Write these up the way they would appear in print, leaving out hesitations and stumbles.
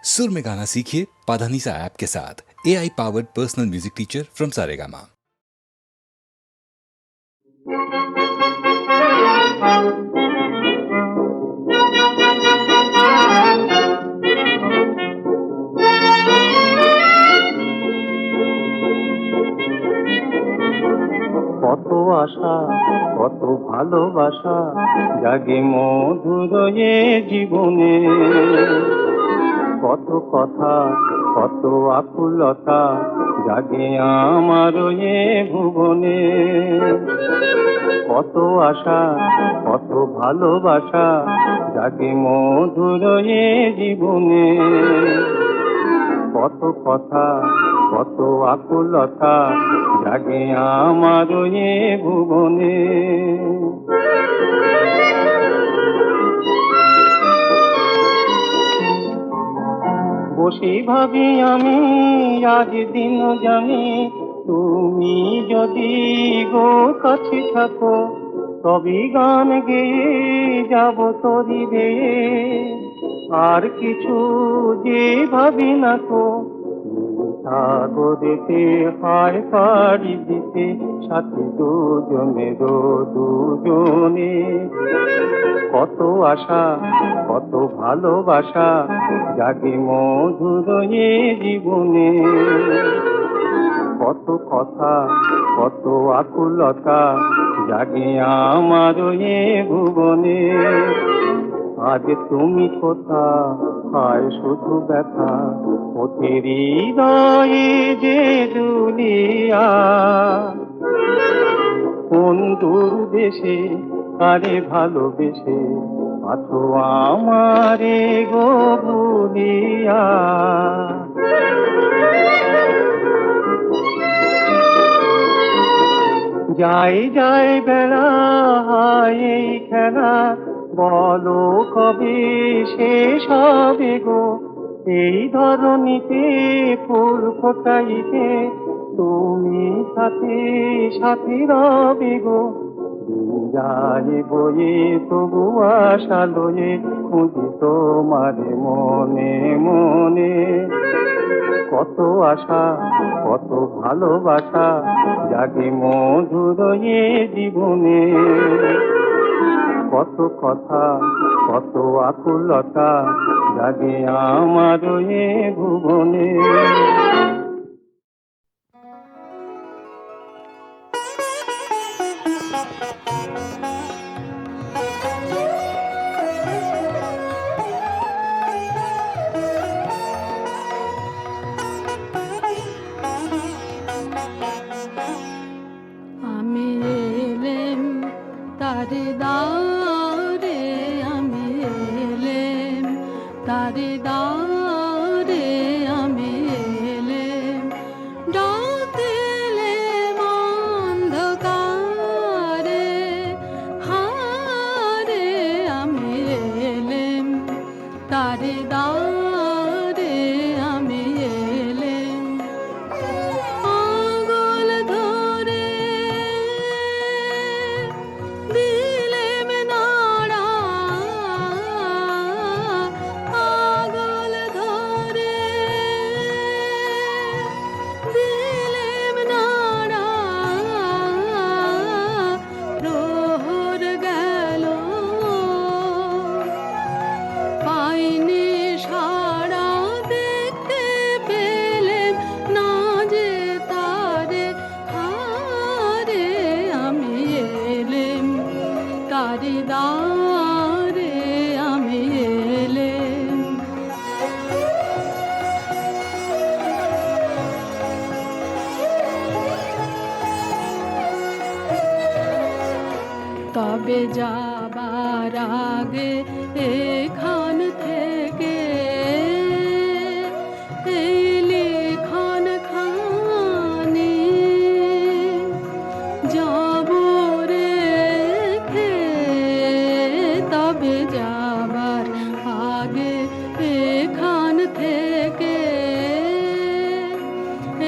सुर में गाना सीखिए पाधानीसा ऐप के साथ। AI powered personal music teacher from Saregama. কত আশা কত ভালোবাসা জাগে মধুর এ জীবনে, কত কথা কত আকুলতা জাগে আমার এ ভুবনে। কত আশা কত ভালোবাসা জাগে মধুর এ জীবনে, কত কথা কত আকুলতা জাগে আমার এ ভুবনে। বসে ভাবি আমি আজ দিন জানি, তুমি যদি গো কাছে থাকো তবে গান গেয়ে যাব তরি রে। আর কিছু যে ভাবি না কো, সাগরেতে হায় পাড়ি দিতে সাথে দুজনের দুজনে। কত আশা কত ভালোবাসা জাগে মধুর এ জীবনে, কত কথা কত আকুলতা জাগে আমার এ ভুবনে। আজ তুমি কোথা হায় শুধু ব্যথা, ওদের হৃদয়ে যে দুনিয়া। কোন দূর দেশে কারে ভালোবেসে আছো আমারে গো ভুলিয়া। যাই যাই বেড়া হায় এই খেলা, বলো কবে শেষ হবে গো। এই ধরনীতে ফুল ফোটাইতে তুমি সাথে সাথে রবে গো। যায় বয়ে তবু আশা লয়ে খুঁজি তোমারে মনে মনে। কত আশা কত ভালোবাসা জাগে মধুর এ জীবনে, কত কথা কত আকুলতা জাগে আমার এ ভুবনে। আমি এলেম তারে দারে, আমি এলেম তারে দারে, আমি এলেম ডাক দিলেম অন্ধকারে হারে, আমি এলেম তারে দারে, আমি এলেম আঙুল ধরে দিলেম নাড়া, আঙুল ধরে দিলেম নাড়া। প্রহর গেল পাইনি সাড়া, দেখতে পেলেম না যে তারে হারে, আমি এলেম তারে দারে, আমি এলেম। তবে যাবার আগে এখান থেকে এই লিখন খানি যাব রেখে, তবে যাবার আগে এখান থেকে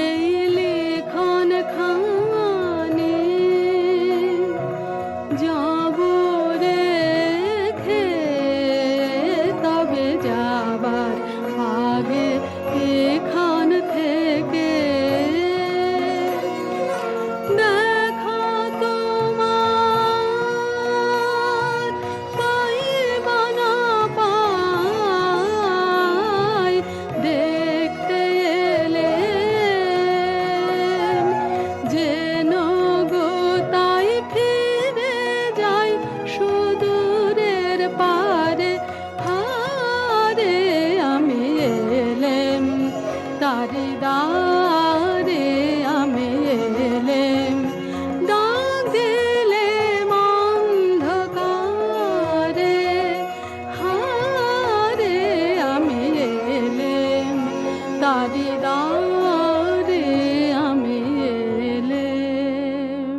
এই লিখন খানি যাব রেখে, তারি দ্বারে আমি এলেম, ডাক দিলেম অন্ধকারে, হারে আমি এলেম, তারি দ্বারে আমি এলেম।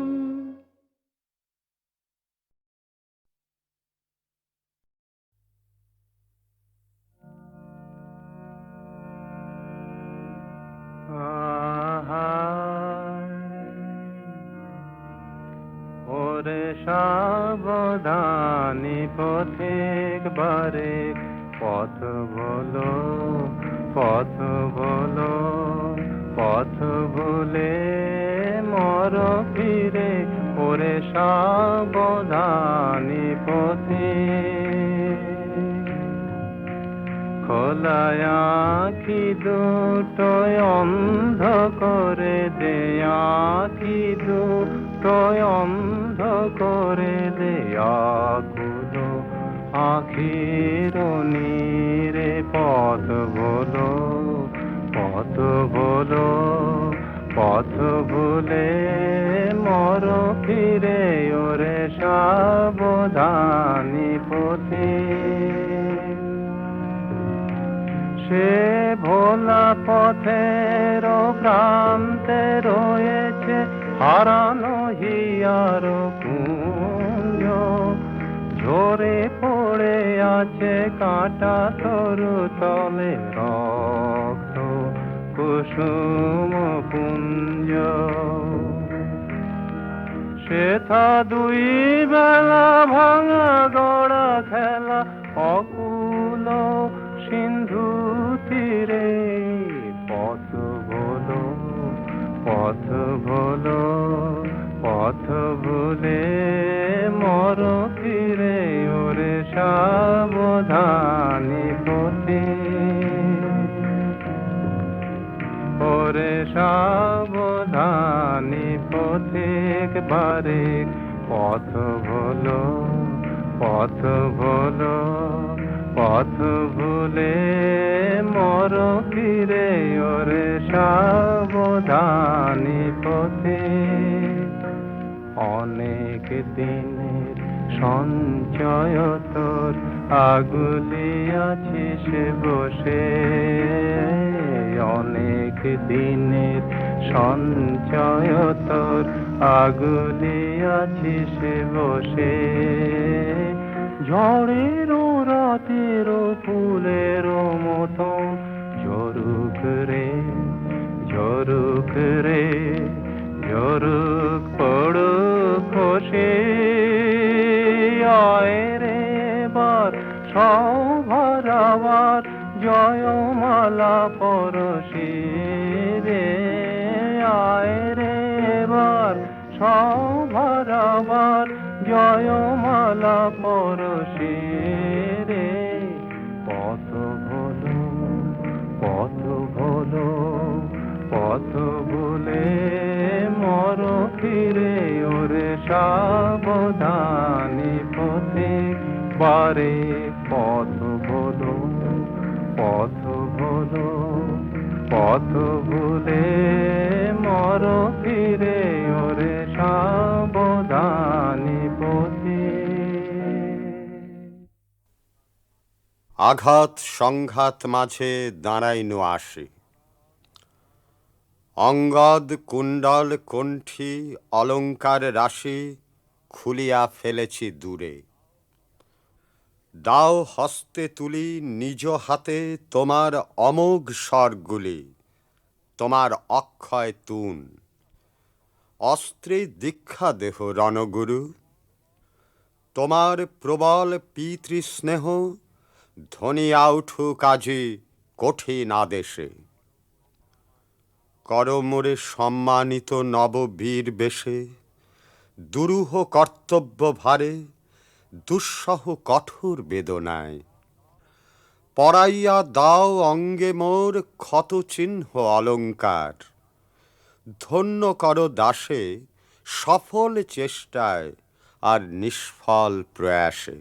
ওরে সাবধানী পথিক বারেক, পথ বলো পথ বলো, পথ ভুলে মর ফিরে। ওরে সাবধানী পথিক, খোলায় আঁখি দুটো অন্ধ করে দে, আঁখি দুটো অন্ধ করে দে। আকুলো আখির নীরে পথ বলো পথ বলো, পথ ভুলে মর ফিরে। ওরে সাবধানী পথিক, সে ভোলা পথের প্রান্তে রয়েছে হারানো হিয়ার কুঞ্জ, ঝরে পড়ে আছে কাঁটা তরু তলে রক্ত কুসুম পুঞ্জ। সেথা দুই বেলা ভাঙা গড়া খেলা, অকুল সিন্ধু তীরে। পথ বলো পথ বলো, পথ ভুলে মর ফিরে। ওরে সাবধানী পথিক, ওরে সাবধানী পথিক বারেক, পথ বলো পথ বলো, পথ ভুলে মর ফিরে। ওরে সাবধানী পথিক, অনেক দিনের সঞ্চয় তোর আগুলি আছিস বসে, অনেক দিনের সঞ্চয় তোর আগুলি আছিস বসে। ঝড়ের রাতের ফুলের মতন ঝরুক রে ঝরুক রে, ঝরুক পড়ুক খসে। আয় রে বার সবার আবার, জয়মালা পরশি রে। আয় রে বার সবার আবার, জয়মালা পরশি রে। পথ ভোলো পথ ভোলো, পথ ভুলে মর ফিরে। ওরে সাবধানী পথিক বারে, পথ ভোলো পথ ভোলো, পথ ভুলে মর ফিরে। ওরে সাবধানী পথিক। আঘাত সংঘাত মাঝে দাঁড়াইনু আসি, অঙ্গদ কুণ্ডল কণ্ঠী অলঙ্কার রাশি খুলিয়া ফেলেছি দূরে। দাও হস্তে তুলি নিজ হাতে তোমার অমোঘ স্বরগুলি, তোমার অক্ষয় তুন। অস্ত্রে দীক্ষা দেহ রণগুরু, তোমার প্রবল পিতৃস্নেহ ধ্বনিয়া উঠুক আজি কঠিন আদেশে। করমোরে সম্মানিত নববীর বেশে, দুরূহ কর্তব্য ভারে, দুঃসহ কঠোর বেদনায়। পরাইয়া দাও অঙ্গে মোর ক্ষত চিহ্ন অলঙ্কার, ধন্য কর দাসে সফল চেষ্টায় আর নিষ্ফল প্রয়াসে।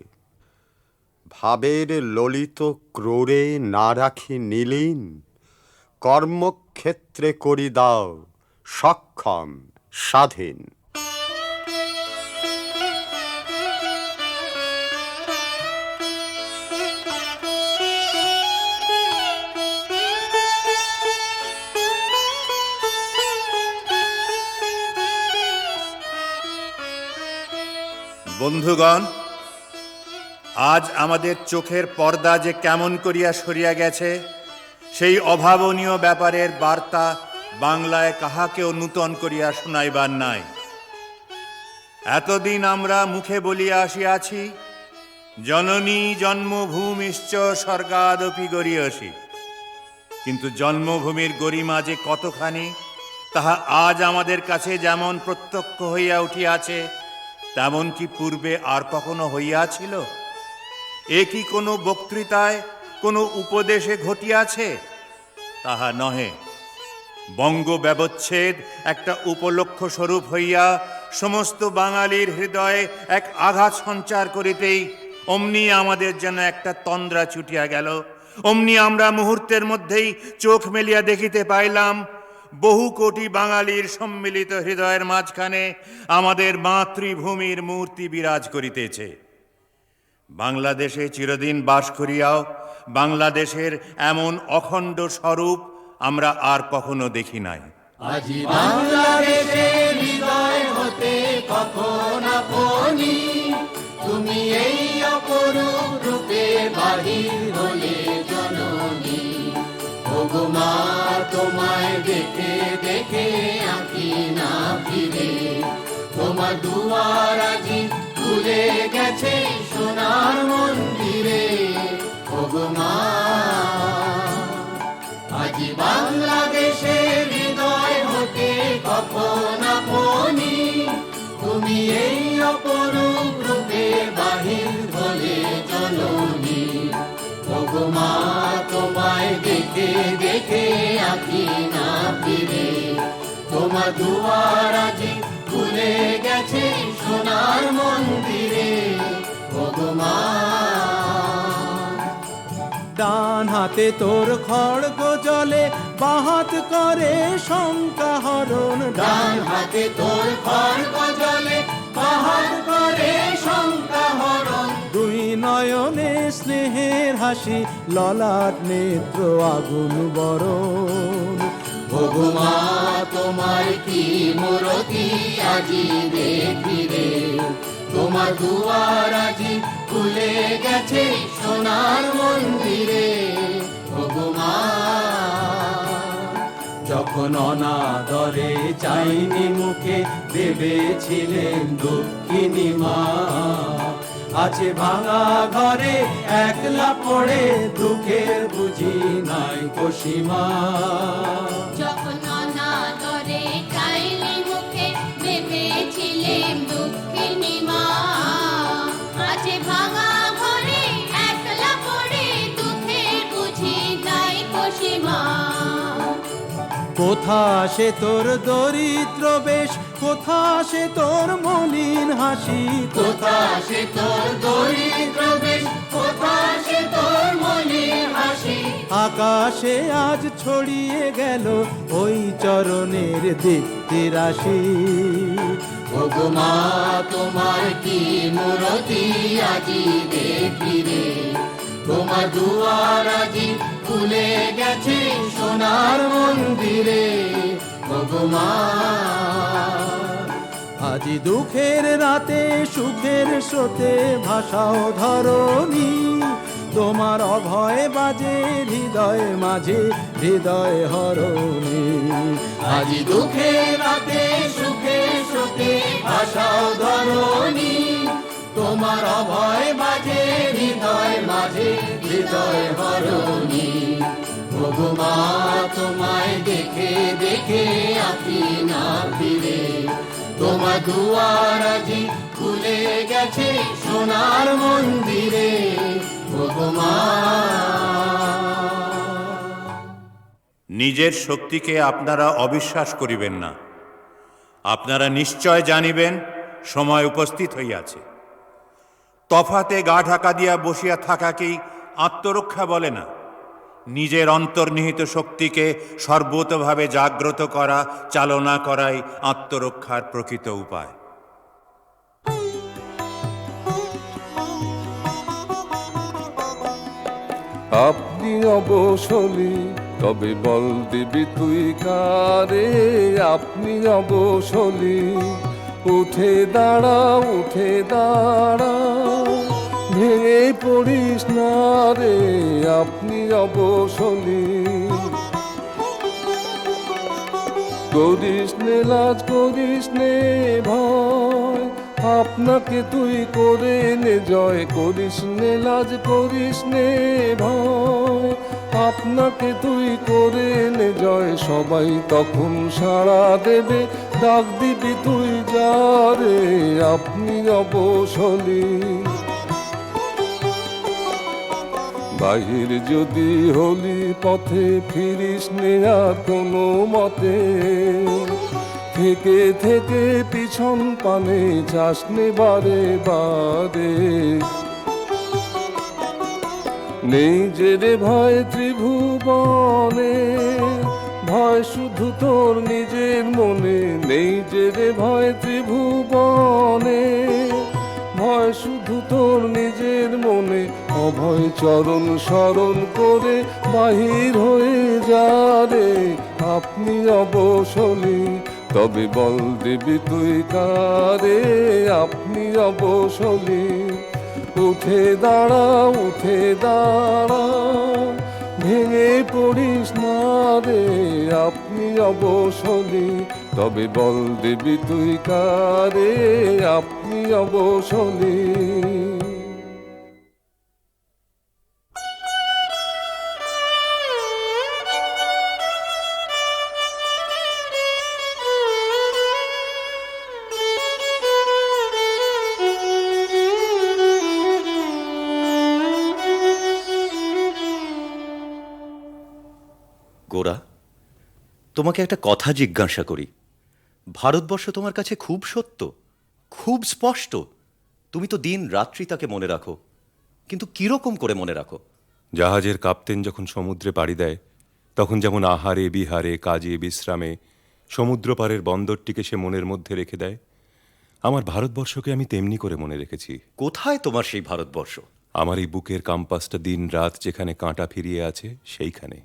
ভাবের ললিত ক্রোড়ে না রাখি নীলিন, কর্ম ক্ষেত্রে করি দাও সক্ষম স্বাধীন। বন্ধুগণ, আজ আমাদের চোখের পর্দা যে কেমন করিয়া সরিয়া গেছে, সেই অভাবনীয় ব্যাপারের বার্তা বাংলায় কাহাকেও নূতন করিয়া শোনাইবার নাই। এতদিন আমরা মুখে বলিয়া আসিয়াছি, জননী জন্মভূমিশ্চ স্বর্গাদপি গরীয়সী, কিন্তু জন্মভূমির গরিমা যে কতখানি তাহা আজ আমাদের কাছে যেমন প্রত্যক্ষ হইয়া উঠিয়াছে, তেমন কি পূর্বে আর কখনো হইয়াছিল? এ কি কোনো বক্তৃতায়, কোনো উপদেশে ঘটিয়াছে? তাহা নহে। বঙ্গ ব্যবচ্ছেদ একটা উপলক্ষ স্বরূপ হইয়া সমস্ত বাঙালির হৃদয়ে এক আঘাত সঞ্চার করিতেই অমনি আমাদের যেন একটা তন্দ্রা ছুটিয়া গেল। অমনি আমরা মুহূর্তের মধ্যেই চোখ মেলিয়া দেখিতে পাইলাম বহু কোটি বাঙালির সম্মিলিত হৃদয়ের মাঝখানে আমাদের মাতৃভূমির মূর্তি বিরাজ করিতেছে। বাংলাদেশে চিরদিন বাস করিয়াও বাংলাদেশের এমন অখণ্ড স্বরূপ আমরা আর কখনো দেখি নাই। আজি বাংলাদেশের হৃদয় হতে কখন আপনি তুমি এই অপরূপ রূপে বাহির হলে জননী। ওগো মা, তোমায় দেখে দেখে আঁকি না ফিরে, তোমার দুয়ার আজি খুলে গেছে সোনার মন্দিরে। ওগো মা, আজি বাংলাদেশের হৃদয় হতে কখন আপনি তুমি এই অপরূপ রূপে বাহির হলে জননী। ওগো মা, তোমায় দেখে দেখে আঁকি না ফিরে, তোমার দুয়ার আজি খুলে গেছে সোনার মন্দিরে। ওগো মা, ডান হাতে তোর খড়গ জলে, বাহাত করে শঙ্কা হরণ। ডান হাতে তোর খড়গ জলে, বাহাত করে শঙ্কা হরণ। দুই নয়নে স্নেহের হাসি, ললাট নেত্র আগুন বরণ। ওগো মা, তোমার কি মূরতি আজি দেখি রে, তোমার দুয়ার আজি খুলে গেছে সোনার মন্দিরে। ওগো মা, যখন অনাদরে চাইনি মুখে, ভেবেছিলেন দুঃখিনী মা। আছে ভাঙা ঘরে একলা পড়ে, দুঃখের বুঝি নাই কসীমা। যখন অনাদরে চাইনি মুখে, ভেবেছিলেম দুঃখিনী মা। আছে ভাঙা ঘরে একলা পড়ে, দুঃখের বুঝি নাই কসীমা। কোথা সে তোর দরিদ্র বেশ, কোথা সে তোর মলিন হাসি। কোথা সে তোর দরিদ্র বেশ, কোথা সে তোর মলিন হাসি। আকাশে আজ ছড়িয়ে গেল ওই চরণের দীপ্তি রাশি। ওগো মা, তোমার কি মূরতি আজি দেখি রে, তোমার দুয়ার আজি খুলে গেছে সোনার মন্দিরে। ওগো মা, আজি দুঃখের রাতে সুখের স্রোতে ভাষাও ধরণী। তোমার অভয় বাজে হৃদয় মাঝে, হৃদয় হরণী। আজি দুঃখের রাতে সুখের স্রোতে ভাষাও ধরণী, তোমার অভয় বাজে হৃদয় মাঝে, হৃদয় হরণী। ওগো মা, তোমায় দেখে দেখে আঁকি না ফিরে, তোমার দুয়ার আজি খুলে গেছে সোনার মন্দিরে। ওগো মা, নিজের শক্তিকে আপনারা অবিশ্বাস করিবেন না। আপনারা নিশ্চয় জানিবেন সময় উপস্থিত হইয়াছে। তফাতে গা ঢাকা দিয়া বসিয়া থাকাকেই আত্মরক্ষা বলে না। নিজের অন্তর্নিহিত শক্তিকে সর্বতোভাবে জাগ্রত করা, চালনা করাই আত্মরক্ষার প্রকৃত উপায়। আপনি অবসলি তবে বল দিবি তুই কারে, আপনি অবসলি উঠে দাঁড়া, উঠে দাঁড়া, ভেঙে পড়িস না রে, আপনি অবসলি। করিস নে লাজ, করিস নে ভয়, আপনাকে তুই করে নে জয়, করিস নে লাজ, করিস নে ভয়, আপনাকে তুই করে নে জয়, সবাই তখন সাড়া দেবে, ডাক দিবি তুই যা রে, আপনি অবসলি। বাহির যদি হলি পথে, ফিরিস নে আর কোনো মতে, থেকে থেকে পিছন পানে যাস নে বারে বারে। নেই যে রে ভয় ত্রিভুবনে, ভয় শুধু তোর নিজের মনে, নেই যে রে ভয় ত্রিভুবনে, ভয় শুধু তোর নিজের মনে, অভয় চরণ স্মরণ করে বাহির হয়ে যা রে, আপনি অবসলি তবে বল দিবি তুই কারে, আপনি অবসলি। উঠে দাঁড়া, উঠে দাঁড়া, ভেঙে পড়িস না রে, আপনি অবসলি তবে বল দিবি তুই কারে, আপনি অবসলি। গোরা, তোমাকে একটা কথা জিজ্ঞাসা করি। ভারতবর্ষ তোমার কাছে খুব সত্য, খুব স্পষ্ট। তুমি তো দিন রাত্রি তাকে মনে রাখো, কিন্তু কিরকম করে মনে রাখো? জাহাজের কাপ্তেন যখন সমুদ্রে পাড়ি দেয়, তখন যেমন আহারে বিহারে কাজে বিশ্রামে সমুদ্র পারের বন্দরটিকে সে মনের মধ্যে রেখে দেয়, আমার ভারতবর্ষকে আমি তেমনি করে মনে রেখেছি। কোথায় তোমার সেই ভারতবর্ষ? আমার এই বুকের কাম্পাসটা দিন রাত যেখানে কাঁটা ফিরিয়ে আছে সেইখানে।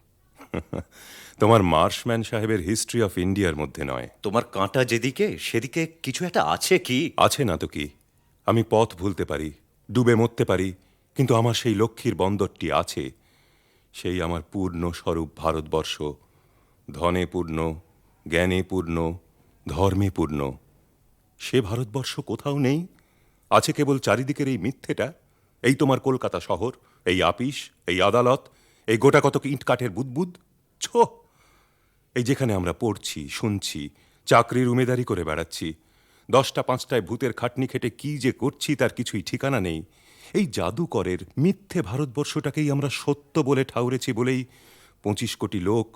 তোমার মার্শম্যান সাহেবের হিস্ট্রি অফ ইন্ডিয়ার মধ্যে নয়। তোমার কাঁটা যেদিকে, সেদিকে কিছু একটা আছে কি? আছে না তো কি। আমি পথ ভুলতে পারি, ডুবে মরতে পারি, কিন্তু আমার সেই লক্ষ্মীর বন্দরটি আছে। সেই আমার পূর্ণ স্বরূপ ভারতবর্ষ, ধনে পূর্ণ, জ্ঞানে পূর্ণ, ধর্মে পূর্ণ। সে ভারতবর্ষ কোথাও নেই, আছে কেবল চারিদিকের এই মিথ্যেটা। এই তোমার কলকাতা শহর, এই আপিস, এই আদালত, এই গোটা কতক ইট কাঠের বুদবুদ, ছো! এই যেখানে আমরা পড়ছি, শুনছি, চাকরির উমেদারি করে বেড়াচ্ছি, 10টা 5টায় ভূতের খাটনি খেটে কি যে করছি তার কিছুই ঠিকানা নেই। এই জাদুকরের মিথ্যে ভারতবর্ষটাকেই আমরা সত্য বলে ঠাউরেছি বলেই 25 কোটি লোক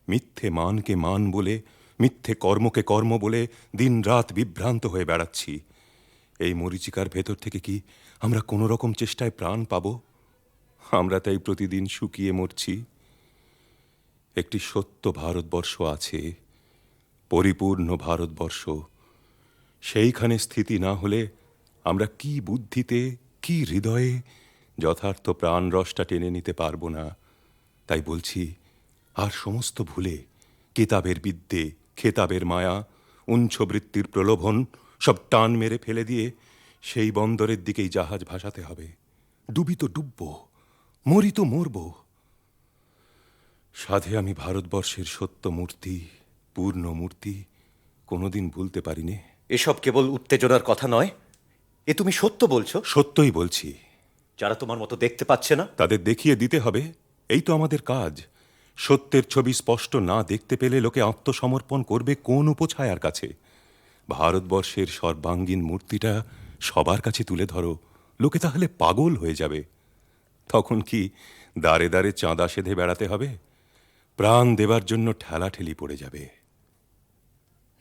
মিথ্যে মানকে মান বলে, মিথ্যে কর্মকে কর্ম বলে দিন রাত বিভ্রান্ত হয়ে বেড়াচ্ছি। এই মরীচিকার ভেতর থেকে কি আমরা কোনো রকম চেষ্টায় প্রাণ পাব? আমরা তাই প্রতিদিন শুকিয়ে মরছি। একটি সত্য ভারতবর্ষ আছে, পরিপূর্ণ ভারতবর্ষ। সেইখানে স্থিতি না হলে আমরা কি বুদ্ধিতে, কি হৃদয়ে যথার্থ প্রাণরসটা টেনে নিতে পারবো না। তাই বলছি, আর সমস্ত ভুলে কিতাবের বিদ্যে, খেতাবের মায়া, উঞ্ছবৃত্তির প্রলোভন সব টান মেরে ফেলে দিয়ে সেই বন্দরের দিকেই জাহাজ ভাসাতে হবে। ডুবি তো ডুবব, মরি তো মরব। সাধে আমি ভারতবর্ষের সত্য মূর্তি, পূর্ণ মূর্তি কোনোদিন ভুলতে পারিনি। এসব কেবল উত্তেজনার কথা নয়, এ তুমি সত্য বলছো? সত্যই বলছি। যারা তোমার মতো দেখতে পাচ্ছে না, তাদের দেখিয়ে দিতে হবে, এই তো আমাদের কাজ। সত্যের ছবি স্পষ্ট না দেখতে পেলে লোকে আত্মসমর্পণ করবে কোন উপছায়ার কাছে? ভারতবর্ষের সর্বাঙ্গীন মূর্তিটা সবার কাছে তুলে ধরো, লোকে তাহলে পাগল হয়ে যাবে। তখন কি দাঁড়ে দাঁড়ে চাঁদা সেধে বেড়াতে হবে? প্রাণ দেবার জন্য ঠেলাঠেলি পড়ে যাবে।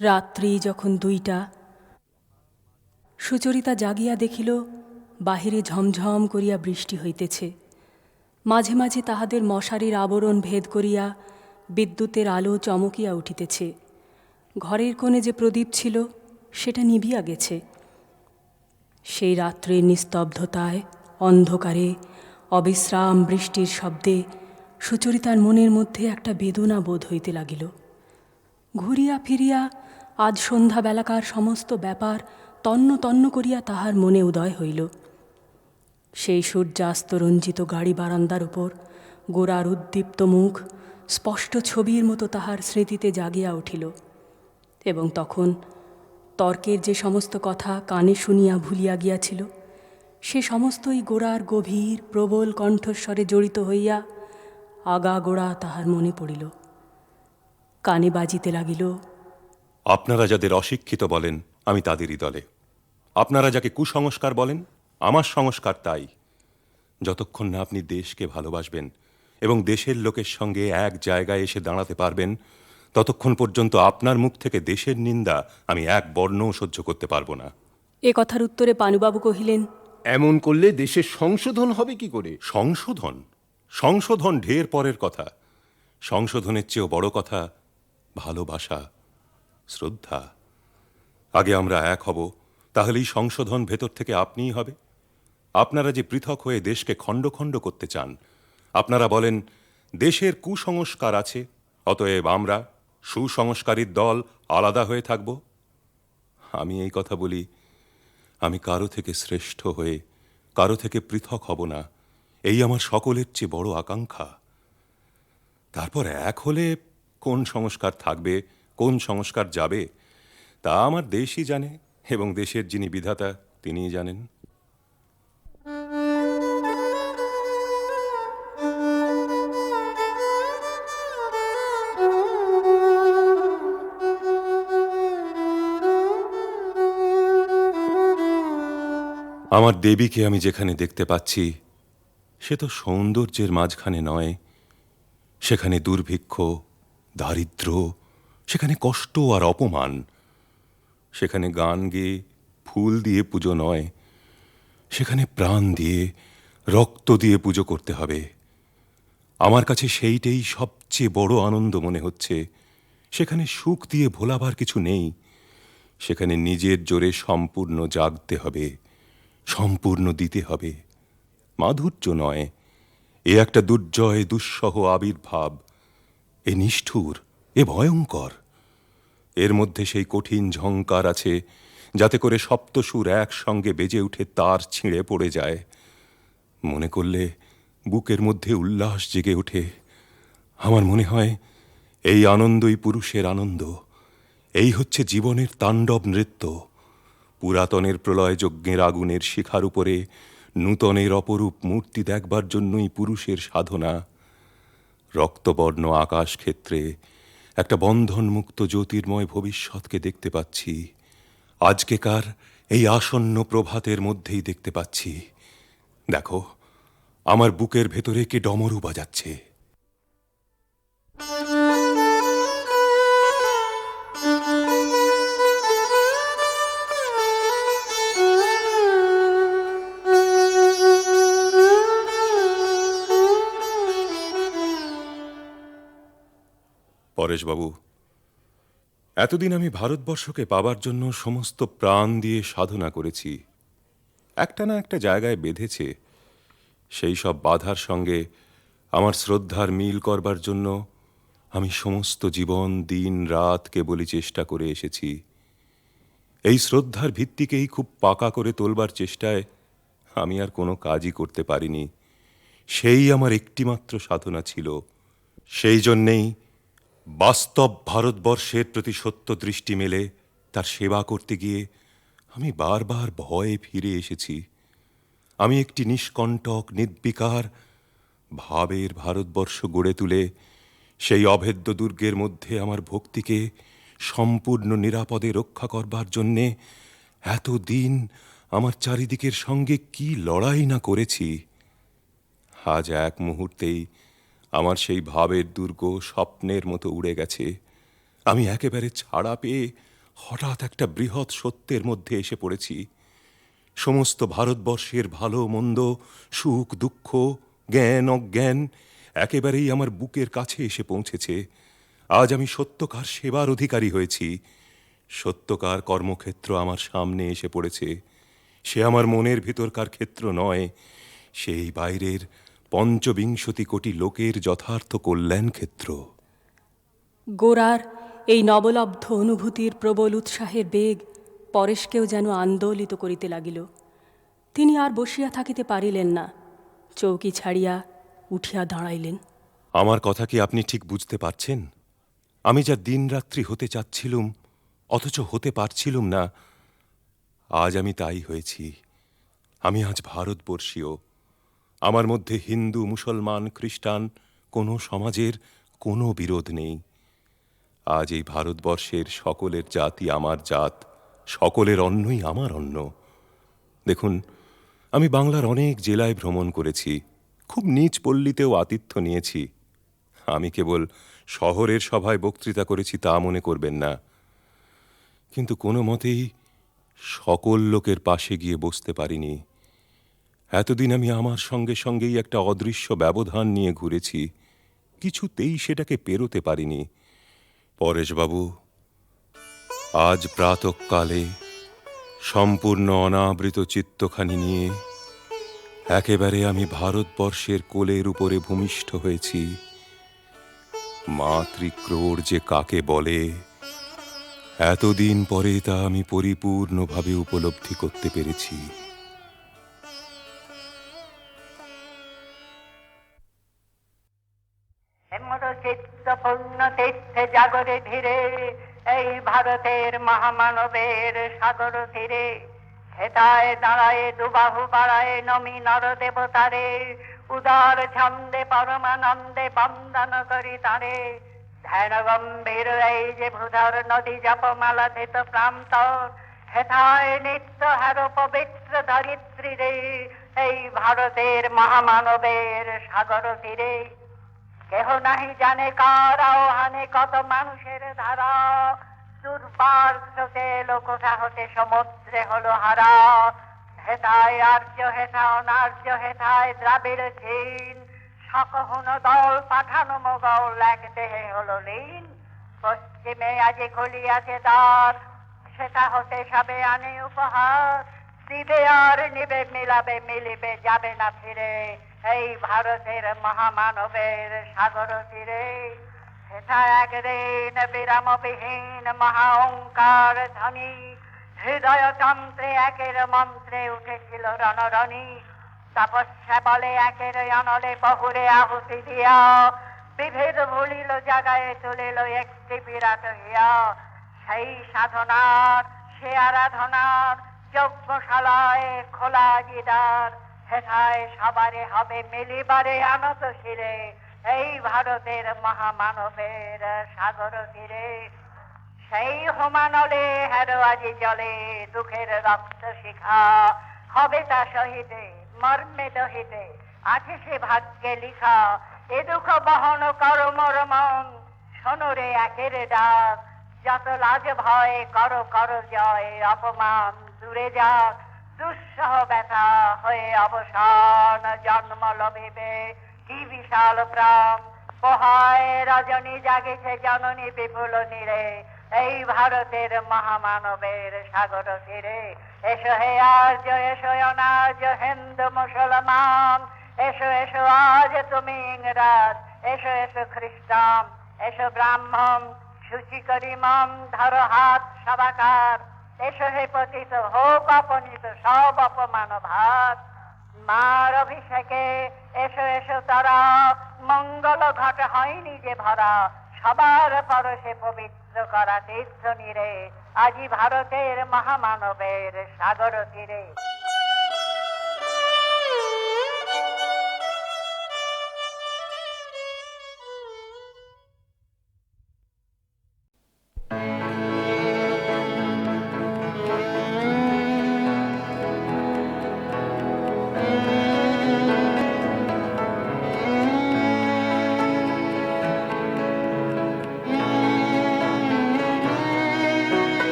রাত্রি যখন 2টা, সুচরিতা জাগিয়া দেখিল বাহিরে ঝমঝম করিয়া বৃষ্টি হইতেছে। মাঝে মাঝে তাহাদের মশারির আবরণ ভেদ করিয়া বিদ্যুতের আলো চমকিয়া উঠিতেছে। ঘরের কোণে যে প্রদীপ ছিল সেটা নিভিয়া গেছে। সেই রাত্রের নিস্তব্ধতায়, অন্ধকারে, অবিশ্রাম বৃষ্টির শব্দে সুচরিতার মনের মধ্যে একটা বেদনা বোধ হইতে লাগিল। ঘুরিয়া ফিরিয়া আজ সন্ধ্যাবেলাকার সমস্ত ব্যাপার তন্ন তন্ন করিয়া তাহার মনে উদয় হইল। সেই সূর্যাস্তরঞ্জিত গাড়ি বারান্দার উপর গোরার উদ্দীপ্ত মুখ স্পষ্ট ছবির মতো তাহার স্মৃতিতে জাগিয়া উঠিল, এবং তখন তর্কের যে সমস্ত কথা কানে শুনিয়া ভুলিয়া গিয়াছিল, সে সমস্তই গোরার গভীর প্রবল কণ্ঠস্বরে জড়িত হইয়া আগাগোড়া তাহার মনে পড়িল। কানে বাজিতে লাগিল, আপনারা যাদের অশিক্ষিত বলেন আমি তাদেরই দলে, আপনারা যাকে কুসংস্কার বলেন আমার সংস্কার তাই। যতক্ষণ না আপনি দেশকে ভালোবাসবেন এবং দেশের লোকের সঙ্গে এক জায়গায় এসে দাঁড়াতে পারবেন, ততক্ষণ পর্যন্ত আপনার মুখ থেকে দেশের নিন্দা আমি এক বর্ণও সহ্য করতে পারবো না। এ কথার উত্তরে পানুবাবু কহিলেন, এমন করলে দেশের সংশোধন হবে কি করে? সংশোধন? সংশোধন ঢের পরের কথা। সংশোধনের চেয়েও বড় কথা ভালোবাসা, শ্রদ্ধা। আগে আমরা এক হব, তাহলেই সংশোধন ভেতর থেকে আপনিই হবে। আপনারা যে পৃথক হয়ে দেশকে খণ্ড খণ্ড করতে চান, আপনারা বলেন দেশের কুসংস্কার আছে, অতএব আমরা সুসংস্কারীর দল আলাদা হয়ে থাকব। আমি এই কথা বলি, আমি কারো থেকে শ্রেষ্ঠ হয়ে কারো থেকে পৃথক হব না, এই আমার সকলের চেয়ে বড় আকাঙ্ক্ষা। তারপর এক হলে কোন সংস্কার থাকবে, কোন সংস্কার যাবে, তা আমার দেশই জানে, এবং দেশের যিনি বিধাতা তিনিই জানেন। আমার দেবীকে আমি যেখানে দেখতে পাচ্ছি, সে তো সৌন্দর্যের মাঝখানে নয়, সেখানে দুর্ভিক্ষ, দারিদ্র, সেখানে কষ্ট আর অপমান। সেখানে গান গেয়ে ফুল দিয়ে পুজো নয়, সেখানে প্রাণ দিয়ে রক্ত দিয়ে পুজো করতে হবে। আমার কাছে সেইটাই সবচেয়ে বড় আনন্দ মনে হচ্ছে। সেখানে সুখ দিয়ে ভোলাবার কিছু নেই, সেখানে নিজের জোরে সম্পূর্ণ জাগতে হবে, সম্পূর্ণ দিতে হবে। মাধুর্য নয়, এ একটা দুর্জয় দুঃসহ আবির্ভাব। এ নিষ্ঠুর, এ ভয়ঙ্কর। এর মধ্যে সেই কঠিন ঝঙ্কার আছে, যাতে করে সপ্তসুর একসঙ্গে বেজে উঠে তার ছিঁড়ে পড়ে যায়। মনে করলে বুকের মধ্যে উল্লাস জেগে ওঠে। আমার মনে হয় এই আনন্দই পুরুষের আনন্দ, এই হচ্ছে জীবনের তাণ্ডব নৃত্য। পুরাতনের প্রলয় যজ্ঞের আগুনের শিখার উপরে নূতনের অপরূপ মূর্তি দেখবার জন্যই পুরুষের সাধনা। রক্তবর্ণ আকাশ ক্ষেত্রে একটা বন্ধনমুক্ত জ্যোতির্ময় ভবিষ্যৎকে দেখতে পাচ্ছি। আজকেকার এই আসন্ন প্রভাতের মধ্যেই দেখতে পাচ্ছি। দেখো, আমার বুকের ভেতরে কে ডমরু বাজাচ্ছে। পরেশবাবু, এতদিন আমি ভারতবর্ষকে পাবার জন্য সমস্ত প্রাণ দিয়ে সাধনা করেছি। একটা না একটা জায়গায় বেঁধেছে। সেই সব বাধার সঙ্গে আমার শ্রদ্ধার মিল করবার জন্য আমি সমস্ত জীবন দিন রাত কেবলই চেষ্টা করে এসেছি। এই শ্রদ্ধার ভিত্তিকেই খুব পাকা করে তোলবার চেষ্টায় আমি আর কোনো কাজই করতে পারিনি। সেই আমার একটিমাত্র সাধনা ছিল। সেই জন্যেই বাস্তব ভারতবর্ষের প্রতি সত্য দৃষ্টি মেলে তার সেবা করতে গিয়ে আমি বারবার ভয়ে ফিরে এসেছি। আমি একটি নিষ্কণ্টক নির্বিকার ভাবের ভারতবর্ষ গড়ে তুলে সেই অভেদ্য দুর্গের মধ্যে আমার ভক্তিকে সম্পূর্ণ নিরাপদে রক্ষা করবার জন্যে এতদিন আমার চারিদিকের সঙ্গে কি লড়াই না করেছি। আজ এক মুহূর্তেই আমার সেই ভাবের দুর্গ স্বপ্নের মতো উড়ে গেছে। আমি একেবারে ছাড়া পেয়ে হঠাৎ একটা বৃহৎ সত্যের মধ্যে এসে পড়েছি। সমস্ত ভারতবর্ষের ভালো মন্দ, সুখ দুঃখ, জ্ঞান অজ্ঞান একেবারেই আমার বুকের কাছে এসে পৌঁছেছে। আজ আমি সত্যকার সেবার অধিকারী হয়েছি। সত্যকার কর্মক্ষেত্র আমার সামনে এসে পড়েছে। সে আমার মনের ভিতরকার ক্ষেত্র নয়, সেই বাইরের ৫৫ কোটি লোকের যথার্থ কল্যাণ ক্ষেত্র। গোরার এই নবলব্ধ অনুভূতির প্রবল উৎসাহের বেগ পরেশকেও যেন আন্দোলিত করিতে লাগিল। তিনি আর বসিয়া থাকিতে পারিলেন না, চৌকি ছাড়িয়া উঠিয়া দাঁড়াইলেন। আমার কথা কি আপনি ঠিক বুঝতে পারছেন? আমি যা দিনরাত্রি হতে চাচ্ছিলুম অথচ হতে পারছিলুম না, আজ আমি তাই হয়েছি। আমি আজ ভারতবর্ষীয়। আমার মধ্যে হিন্দু, মুসলমান, খ্রিস্টান কোনো সমাজের কোনো বিরোধ নেই। আজ এই ভারতবর্ষের সকলের জাতি আমার জাত, সকলের অন্নই আমার অন্ন। দেখুন, আমি বাংলার অনেক জেলায় ভ্রমণ করেছি, খুব নীচ পল্লীতেও আতিথ্য নিয়েছি। আমি কেবল শহরের সভায় বক্তৃতা করেছি তা মনে করবেন না, কিন্তু কোনো মতেই সকল লোকের পাশে গিয়ে বসতে পারিনি। এতদিন আমি আমার সঙ্গে সঙ্গেই একটা অদৃশ্য ব্যবধান নিয়ে ঘুরেছি, কিছুতেই সেটাকে পেরোতে পারিনি। পরেশবাবু, আজ প্রাতঃকালে সম্পূর্ণ অনাবৃত চিত্তখানি নিয়ে একেবারে আমি ভারতবর্ষের কোলের উপরে ভূমিষ্ঠ হয়েছি। মাতৃক্রোড় যে কাকে বলে, এতদিন পরে তা আমি পরিপূর্ণভাবে উপলব্ধি করতে পেরেছি। চিত্তপূর্ণ তীর্থে জাগরে ধীরে এই ভারতের মহামানবের সাগর তীরে, হেতায় দাঁড়ায় দুবাহু বাড়ায় নমি নর দেবতারে, উদার ছন্দে পরমানন্দে বন্দন করি তারে। ধ্যান গম্ভীর এই যে ভূধর নদী জপমালা ধৃত প্রান্তর, হেথায় নিত্য হার পবিত্র ধরিত্রী রে এই ভারতের মহামানবের সাগর তীরে। কেহ নাহি জানে কার আহ্বানে কত মানুষের ধারা, দুর্বার স্রোতে লোকটা হতে সমুদ্রে হলো হারা। হেথায় আর্য, হেথা অনার্য, হেথায় দ্রাবিড় চীন, সকহুন দল পাঠানো মোগল এক দেহে হলো লীন। পশ্চিমে আজি খুলিয়াছে দ্বার, সেটা হতে সবে আনে উপহার। দিবে আর নিবে, মিলাবে মিলিবে, যাবে না ফিরে এই ভারতের মহামানবের সাগর তীরে। সেটা একদিন বিরামবিহীন মহা ওঙ্কার ধ্বনি, হৃদয় তন্ত্রে একের মন্ত্রে উঠেছিল রণরণী। তপস্যা বলে একের অনলে বহুরে আহুতি দিয়া, বিভেদ ভুলিল জাগায় তুলিল একটি বিরাট হিয়া। সেই সাধনার, সে আরাধনার যজ্ঞশালায় খোলা জিদার, হেথায় সবারে হবে মিলিবারে আনত শিরে এই ভারতের মহামানবের সাগর তীরে। সেই হোমানলে হেরো আজি জলে দুঃখের রক্ত শিখা, হবে তা শহীদে মর্মে দহিতে, আছে সে ভাগ্যে লিখা। এ দুঃখ বহন করো মোর মন, শোনো রে একের ডাক। যত লাজ ভয় করো করো জয়, অপমান দূরে যাক। দুঃসহ ব্যথা হয়ে অবসান, জন্ম লভিবে কি বিশাল প্রাণ। পোহায় রজনী জাগেছে জননী বিপুল নীরে এই ভারতের মহামানবের সাগর তীরে। এসো হে আর্য, এসো অনার্য, হিন্দু মুসলমান, এসো এসো আজ তুমি ইংরাজ, এসো এসো খ্রিস্টান, এসো ব্রাহ্মণ, সূচি করি মন, ধরো হাত সবাকার। এসো হে পতিত, হোক অপনীত সব অপমান ভাত। মার অভিষেকে এসো এসো তারা, মঙ্গল ঘট হয়নি যে ভরা। সবার পরশে পবিত্র করা তীর্থ নীরে আজি ভারতের মহামানবের সাগর তীরে।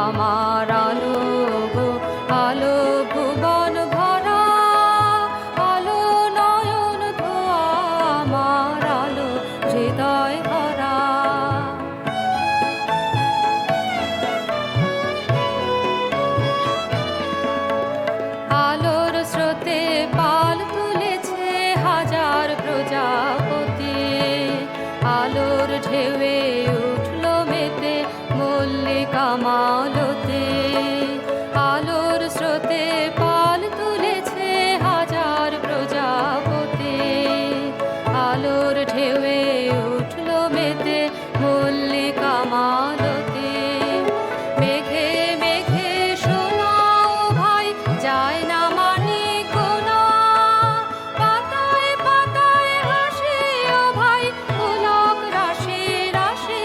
আমার আলো গো আলো ভুবন ভরা আলো নয়ন ধোয়া আমার আলো হৃদয় ভরা আলোর স্রোতে পাল তুলেছে হাজার প্রজাপতি আলোর ঢেউয়ে উঠলো মেতে মল্লিকা মালতে আলোর স্রোতে পাল তুলেছে হাজার প্রজাপতি আলোর ঢেউয়ে উঠলো মেতে মল্লিকা মালতে মেঘে মেঘে শোনাও ভাই যায় না মানে কোনা পাতায় পাতায় হাসি ও ভাই পুলক রাশি রাশি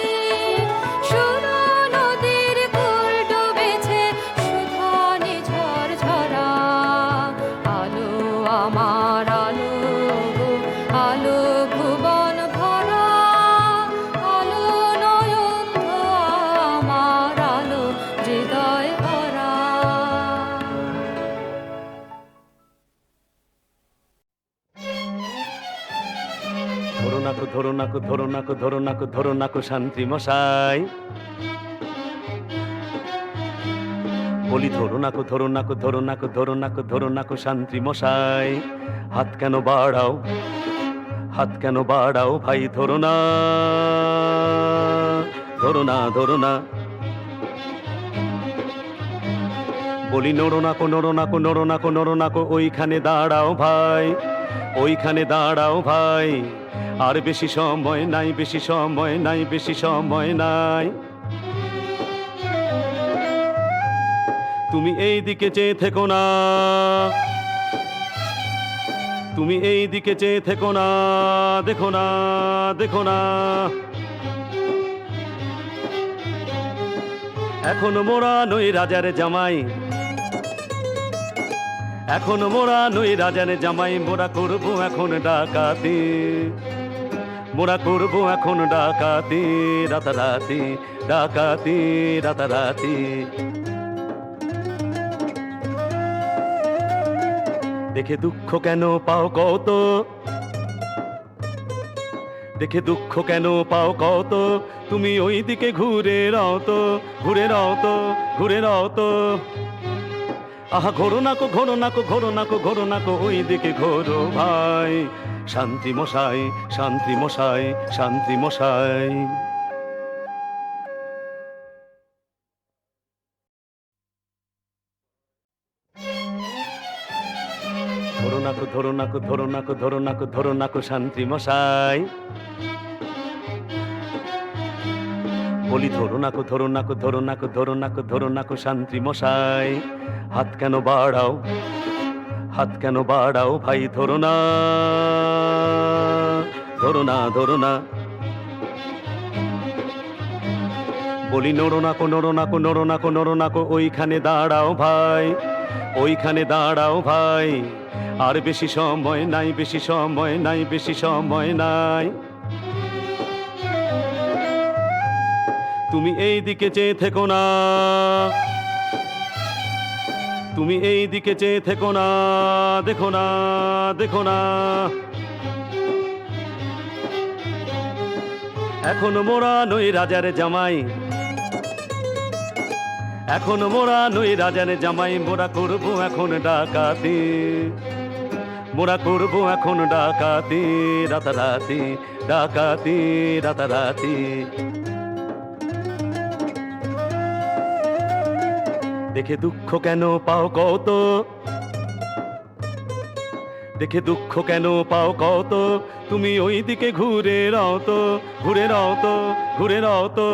সুরা নদীর কুল ডুবেছে সুধানি ঝড় ঝরা আলো আমার আলো গো আলো ভুবন ভরা আলো নয়ন ধোয়া আমার আলো হৃদয় ভরা ধরো নাকো ধরো নাকো ধরো নাকো ধরো নাকো ধরো নাকো শান্তি মশাই বলি ধরো নাকো ধরো নাকো ধরো নাকো ধরো নাকো ধরো নাকো শান্তি মশাই হাত কেন বাড়াও ভাই ধরো না ধরো না ধরো না বলি নড়ো নাকো নড়ো নাকো নড়ো নাকো নড়ো নাকো ওইখানে দাঁড়াও ভাই ওইখানে দাঁড়াও ভাই আর বেশি সময় নাই বেশি সময় নাই বেশি সময় নাই তুমি এই দিকে চেয়ে থেকো না তুমি এই দিকে চেয়ে থেকো না দেখো না দেখো না এখনো মোরা নই রাজার জামাই এখনো মোরা নই রাজার জামাই মোরা করবো এখন ডাকাতি মোরা করবো এখন ডাকাতি রাতারাতি ডাকাতি রাতারাতি দেখে দুঃখ কেন পাও কত দেখে দুঃখ কেন পাও কত তুমি ওই দিকে ঘুরে রাও তো ঘুরে রাও তো ঘুরে রাও তো আহা ঘোরো নাকো ঘোরো নাকো ঘোরো নাকো ঘোরো নাকো ওই দিকে ঘোরো ভাই শান্তি মশাই শান্তি মশাই শান্তি মশাই ধরো নাকো ধরো নাকো ধরো নাকো ধরো নাকো ধরো নাকো শান্তি মশাই বলি ধরো নাকো ধরো নাকো ধরো নাকো ধরো নাকো ধরো নাকো শান্তি মশাই হাত কেন বাড়াও ভাই ধরো না ধরো না ধরো না বলি নড়ো নাকো নড়ো নাকো নড়ো নাকো নড়ো নাকো ওইখানে দাঁড়াও ভাই ওইখানে দাঁড়াও ভাই আর বেশি সময় নাই বেশি সময় নাই বেশি সময় নাই তুমি এই দিকে চেয়ে থেকো না তুমি এই দিকে চেয়ে থেকো না দেখো না দেখো না এখনো মোরা নই রাজার জামাই এখনো মোরা নই রাজার জামাই মোরা করবো এখন ডাকাতি মোরা করবো এখন ডাকাতি রাতারাতি ডাকাতি রাতারাতি দেখে দুঃখ কেন পাও কত দেখে দুঃখ কেন পাও কত তুমি ওই দিকে ঘুরে রাও তো ঘুরে রাও তো ঘুরে রাও তো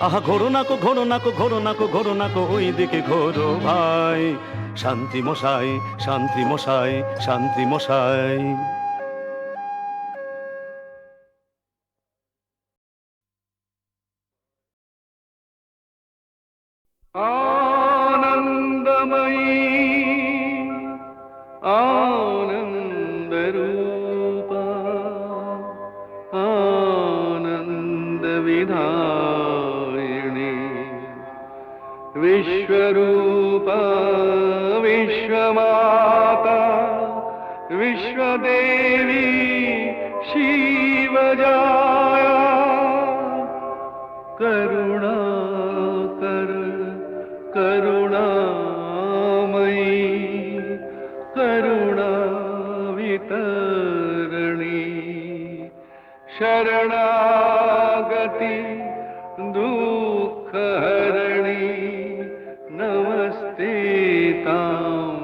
আহা ঘোরো নাকো ঘোরো নাকো ঘোরো নাকো ঘোরো নাকো ওই দিকে ঘোরো ভাই শান্তি মশাই শান্তি মশাই শান্তি মশাই आनन्दमयी आनन्दरूपा आनन्दविधायिनी विश्वरूपा विश्वमाता विश्वदेवी शिवजाया करुणाकर करुणामयी करुणावितरणी शरणागति दुःखहरणी नमस्ते तां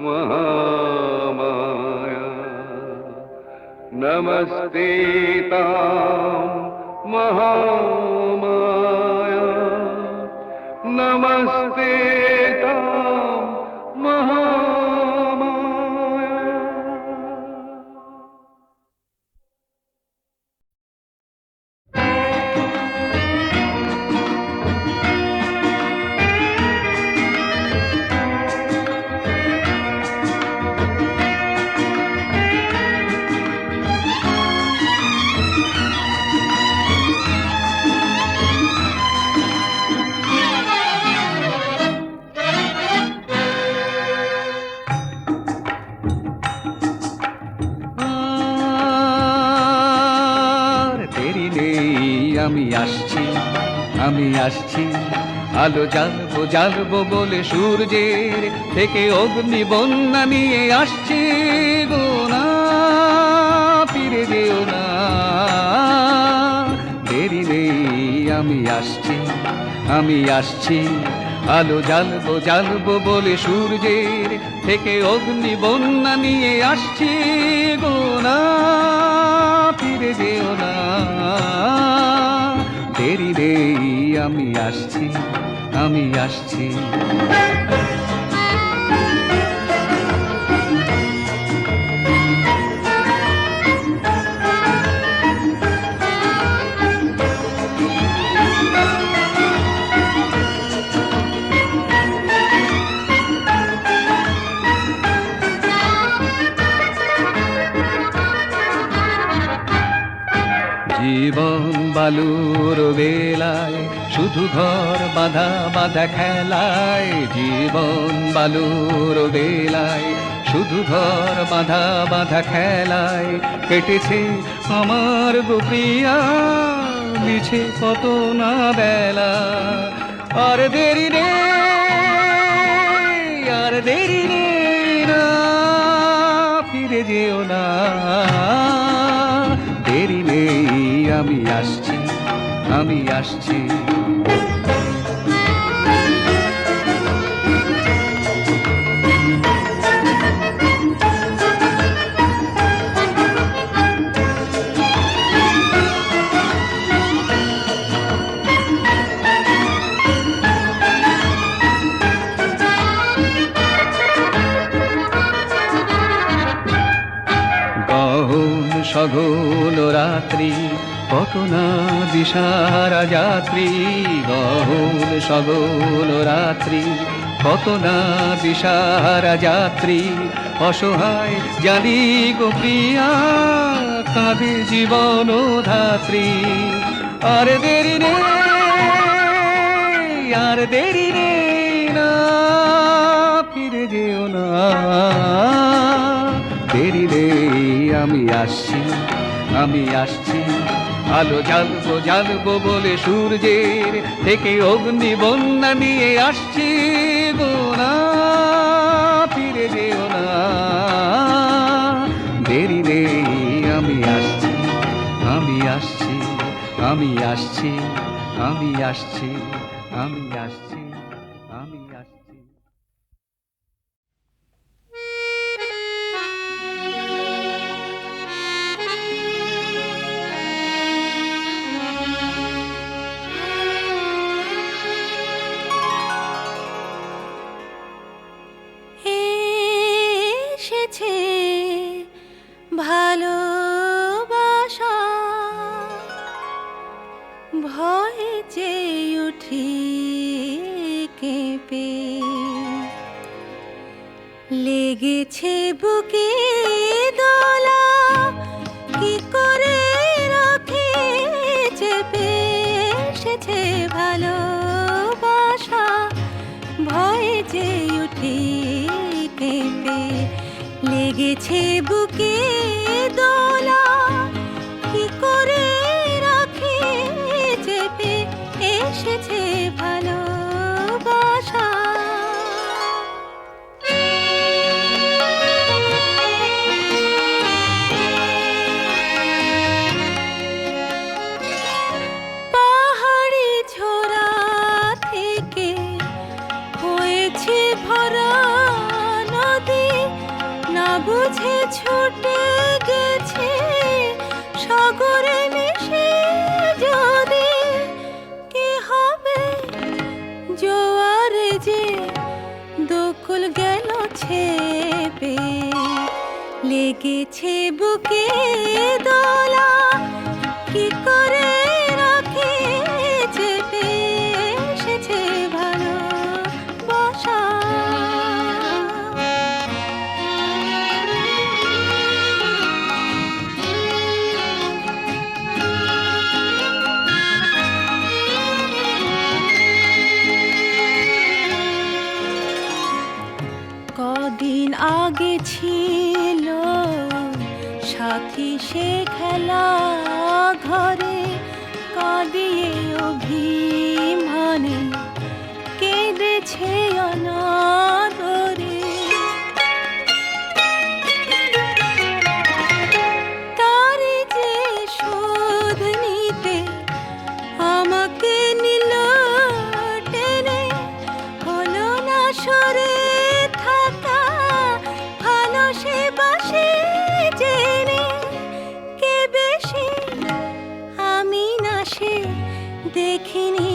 महामाया नमस्ते तां महामाया नमस्ते तां महामाया। আমি আসছি আলো জ্বালবো জ্বালবো বলে সূর্যের থেকে অগ্নি বন্যা নিয়ে আসছি গো না ফিরে যেও না দেরি নেই আমি আসছি আলো জ্বালবো জ্বালবো বলে সূর্যের থেকে অগ্নি বন্যা নিয়ে আসছি গো না ফিরে যেও না দেরি নেই আমি আসছি জীবন বালুর বেলায় শুধু ঘর বাঁধা বাঁধা খেলায় জীবন বালুর বেলায় শুধু ঘর বাঁধা বাঁধা খেলায় কেটেছে আমার গো প্রিয়া মিছে কত না বেলা আর দেরি রে না ফিরে যেও না দেরি নেই আমি আসছি গহন সঘন রাত্রি কত না দিশারা যাত্রী গহন সঘন রাত্রি কত না দিশারা যাত্রী অসহায় জানি গো প্রিয়া কাঁদে জীবন ধাত্রী আর দেরি রে না ফিরে যেও না দেরি নেই আমি আসছি আলো জ্বালবো বলে সূর্যের থেকে অগ্নি বন্যা নিয়ে আসছি গো না ফিরে যেও না দেরি নেই আমি আসছি ভালোবাসা ভয়ে চেয়ে উঠি কেঁপে লেগেছে বুকে দোলা কি করে রাখি চেপে এসেছে ভালোবাসা উঠে কেঁপে লেগেছে বুকে দোলা কি করে রাখি চেপে এসেছে ভালোবাসা পাহাড়ি ঝোড়া থেকে হয়েছে ভরা নদী না বুঝে ছুটে গেছে সাগরে মিশে যদি কি হবে জোয়ারে যে দোকুল গেল ছেপে লেগেছে বুকে দোলা কি করে রাখি চেপে এসেছে ভালোবাসা কদিন আগে ছিল সাথী সে খেলা ঘরে কাঁদিয়ে অভিমানে কেঁদেছে অনাদরে তারে যে শোধ নিতে আমাকে নিল টেনে হলো না সরে থাকা ভালো সে বাসে জেনে কে বেশি আমি না সে দেখিনি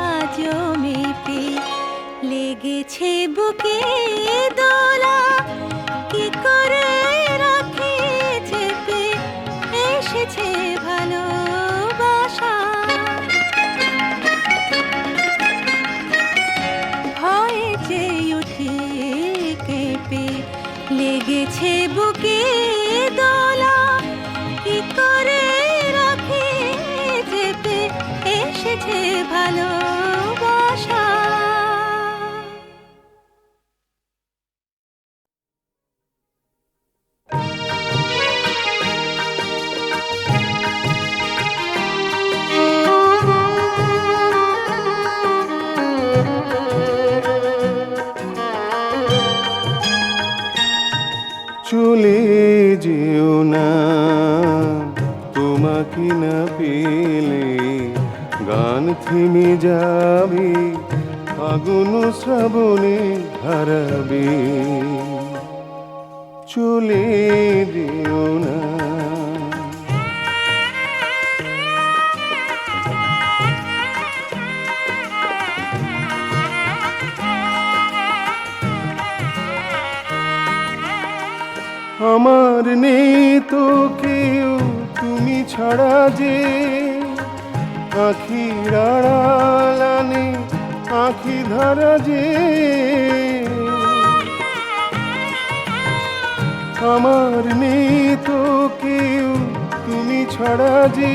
আজও মেপে লেগেছে বুকে দোলা কি করে রাখি চেপে এসেছে ভালোবাসা ভয়ে যে উঠে কেঁপে লেগেছে বুকে দোলা কি করে রাখি চেপে এসেছে ভালোবাসা চলে যেও না তোমাকে না পেলে গান থেমে যাবে ফাগুন শ্রাবণে হারাবে চলে যেও না আমার নেই তো কেউ তুমি ছাড়া যে আখির আড়ালানে আখি ধারা যে আমার নেই তো কেউ তুমি ছাড়া যে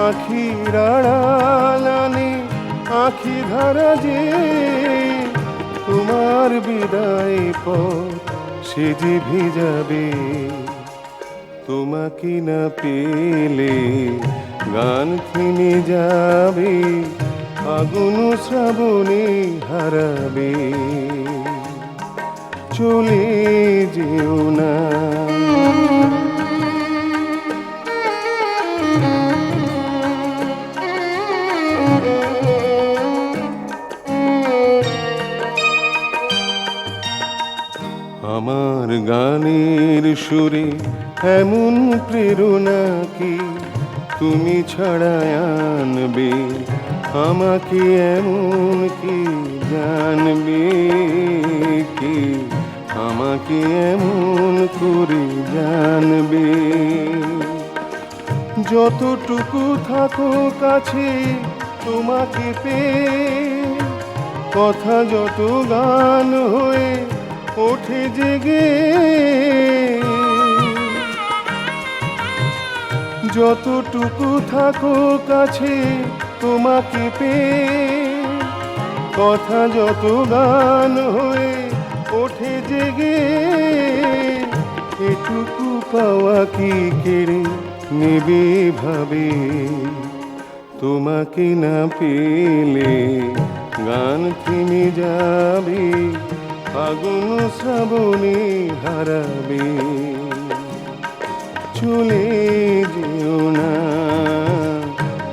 আখির আড়ালানে আখি ধারা যে তোমার বিদায় পথ সে যে ভিজাবে তোমাকে না পেলে গান থেমে যাবে ফাগুন শ্রাবণে হারাবে চলে যেও না আমার গানের সুরে এমন প্রেরণা কি তুমি ছাড়া আনবে আমাকে এমন কি জানবে কি আমাকে এমন করে জানবে যতটুকু থাকো কাছে তোমাকে পেয়ে কথা যত গান হয়ে ওঠে জেগে যতটুকু থাকো কাছে তোমাকে পেয়ে কথা যত গান হয়ে ওঠে জেগে, এটুকু পাওয়া কি কেড়ে নেবে ভাবে, তোমাকে না পেলে গান থেমে যাবে, ফাগুন শ্রাবণে হারাবে। চলে যেও না,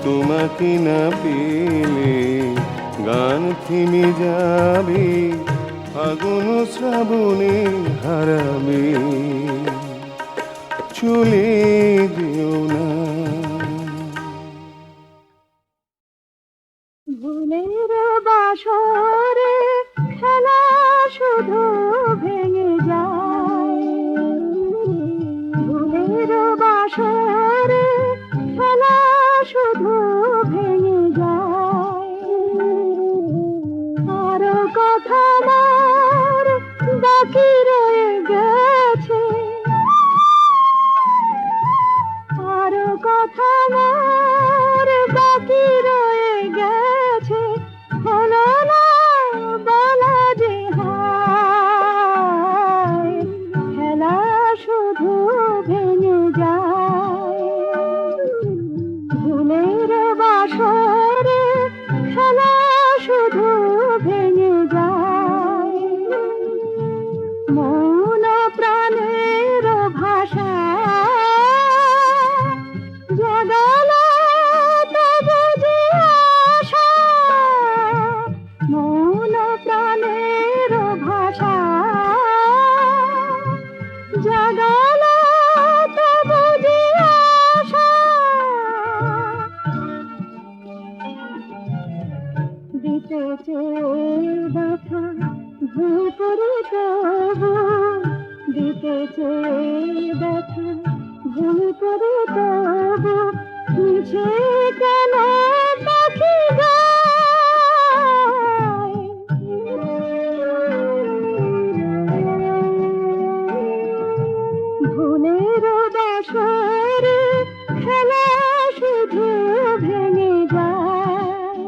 তোমাকে না পেলে গান থেমে যাবে, ফাগুন শ্রাবণে হারাবে। চলে যেও না। ভুলের বাসরে খেলা শুধু ভেঙে যায়, ভুলের বাসরে খেলা শুধু ভেঙে যায়। আরো কথা আমার বাকি রয়ে গেছে, আরো কথা আমার বাকি রয়ে গেছে, হলো না বলা যে হায়, খেলা শুধু ভেঙে যায়। ভুলের বাসরে খেলা শুধু ভেঙে যায়। মৌন প্রাণের ভাষা জাগালো তবু যে আশা, মৌন প্রাণের ভাষা জাগালো তবু যে আশা। দিতেছে ব্যথা ভুপুরি তবু, দিতেছে ব্যথা ভুপুরি তবু, মিছে কেন পাখি গায়। ভুলের বাসরে খেলা শুধু ভেঙে যায়।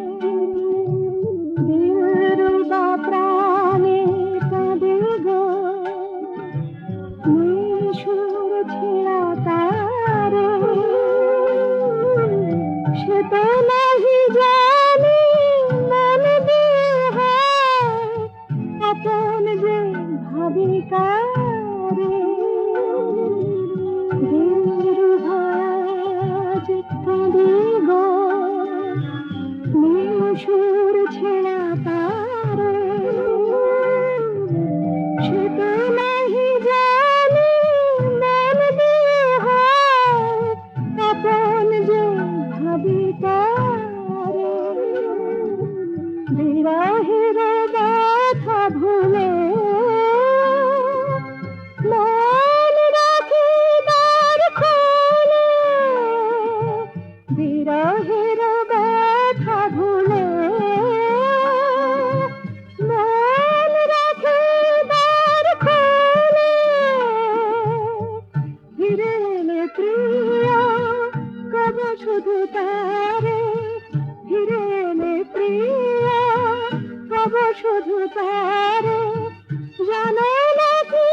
দিলরুবা প্রাণে কাঁদে গো, নিশুর ছেঁড়া তারে, সে তো নাহি জানি মন দেহায়, আপন যে ভাবি কারে। দিলরুবা আজ কাঁদে গো, নিশুর ছেঁড়া তারে, সে তো নাহি জানি মন দেহায়, আপন যে ভাবি কারে। বিরহের ব্যথা ভুলে মন রাখি দ্বার খোলে, বিরহের ব্যথা ভুলে মন রাখি দ্বার খোলে। ফিরে এলে প্রিয়া কব শুধু তারে, ফিরে এলে প্রিয়া কব শুধু তারে, জানো নাকি